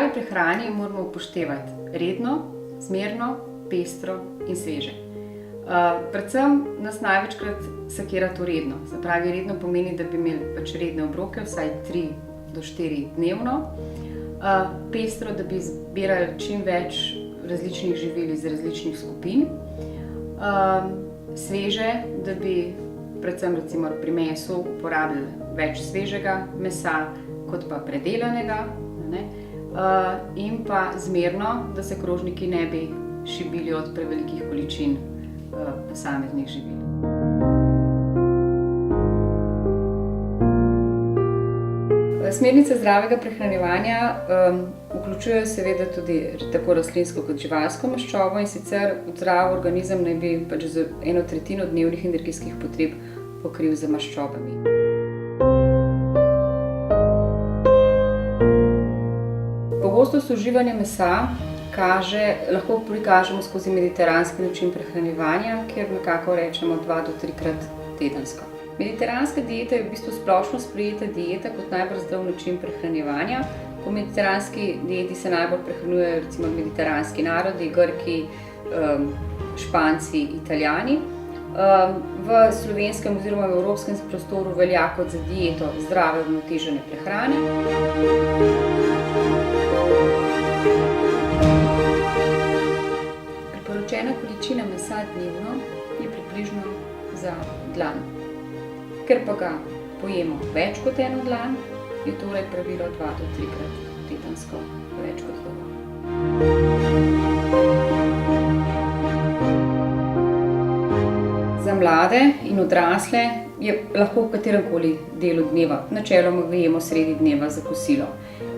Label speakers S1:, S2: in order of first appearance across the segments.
S1: zdravi prehrani moramo upoštevati redno, zmerno, pestro in sveže. Predvsem nas največkrat sekira to redno. Se pravi, redno pomeni, da bi imeli redne obroke, vsaj 3 do 4 dnevno. Pestro, da bi zbirali čim več različnih živil iz različnih skupin. Sveže, da bi predvsem recimo pri mesu uporabljali več svežega mesa kot pa predelanega. In pa zmerno, da se krožniki ne bi šibili od prevelikih količin posameznih živil. Smernice zdravega prehranjevanja vključujejo seveda tudi tako rastlinsko kot živalsko maščobo, in sicer zdrav organizem naj bi z 1/3 dnevnih energijskih potreb pokril z maščobami. Pogostost uživanja mesa lahko prikažemo skozi mediteranski način prehranjevanja, kjer nekako rečemo 2 do 3-krat tedensko. Mediteranska dieta je v bistvu splošno sprejeta dieta kot najbolj zdrav način prehranjevanja. Po mediteranski dieti se najbolj prehranjujejo recimo mediteranski narodi, Grki, Španci, Italijani. V slovenskem oziroma v evropskem prostoru velja kot za dieto zdrave uravnotežene prehrane. Priporočena količina mesa dnevno je približno za dlan. Ker pa ga pojemo več kot eno dlan, je torej pravilo 2 do 3-krat tedensko več kot dovolj. Za mlade in odrasle je lahko v kateremkoli delu dneva, načeloma ga jemo sredi dneva za kosilo.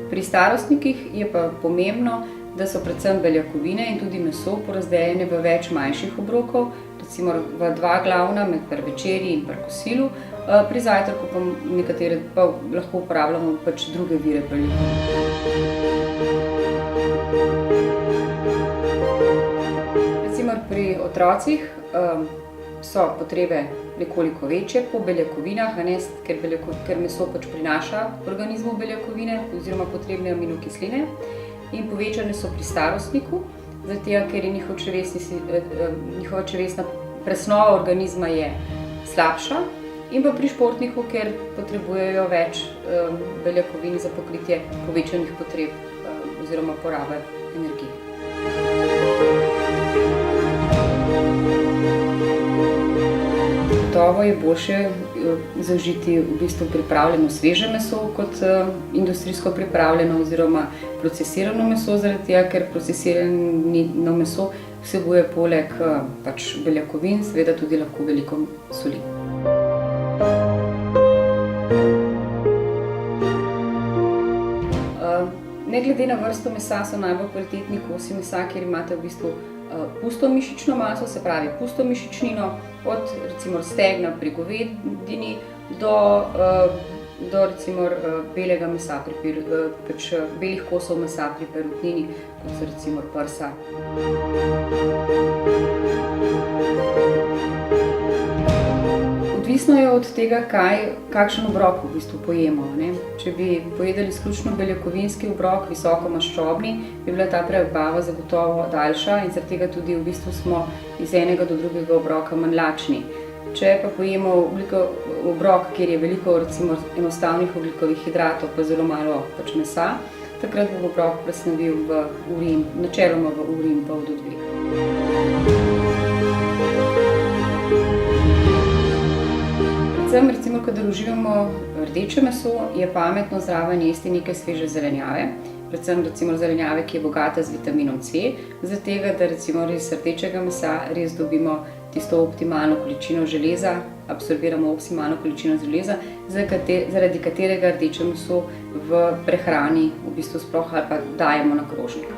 S1: Pri starostnikih je pa pomembno, da so predvsem beljakovine in tudi meso porazdeljene v več manjših obrokov, recimo v 2 glavna med pri večerji in pri kosilu. Pri zajtrku pa nekatere pa lahko uporabljamo druge vire beljakovin. Recimo pri otrocih so potrebe nekoliko večje po beljakovinah, ker meso prinaša organizmu beljakovine oziroma potrebne aminokisline, in povečane so pri starostniku, zaradi tega, ker je njihova črevesna presnova organizma je slabša, in pa pri športniku, ker potrebujejo več beljakovin za pokritje povečanih potreb oziroma porabe energije. Gotovo je boljše zaužiti v bistvu pripravljeno sveže meso kot industrijsko pripravljeno oziroma procesirano meso, zaradi tega, ker procesirano meso vsebuje poleg beljakovin seveda tudi lahko veliko soli. Ne glede na vrsto mesa so najbolj kvalitetni kosi mesa, kjer imate v bistvu pusto mišično maso, se pravi pusto mišičnino, od recimo stegna pri govedini do recimo belega mesa, belih kosov mesa pri perutnini, kot so recimo prsa. Odvisno je od tega, kakšen obrok v bistvu pojemo. Če bi pojedali izključno beljakovinski obrok, visoko maščobni, bi bila ta prebava zagotovo daljša in zaradi tega tudi v bistvu smo iz enega do drugega obroka manj lačni. Če pa pojemo obrok, kjer je veliko recimo enostavnih ogljikovih hidratov pa zelo malo mesa, takrat bo obrok presnovil v urin, načeloma v uri in pol do 2. Predvsem, recimo, kadar uživamo rdeče meso, je pametno zraven jesti nekaj sveže zelenjave, predvsem recimo zelenjave, ki je bogata z vitaminom C, zaradi tega, da recimo iz rdečega mesa res dobimo tisto optimalno količino železa, absorbiramo optimalno količino železa, zaradi katerega rdeče meso v prehrani v bistvu sploh ali pa dajemo na krožnik.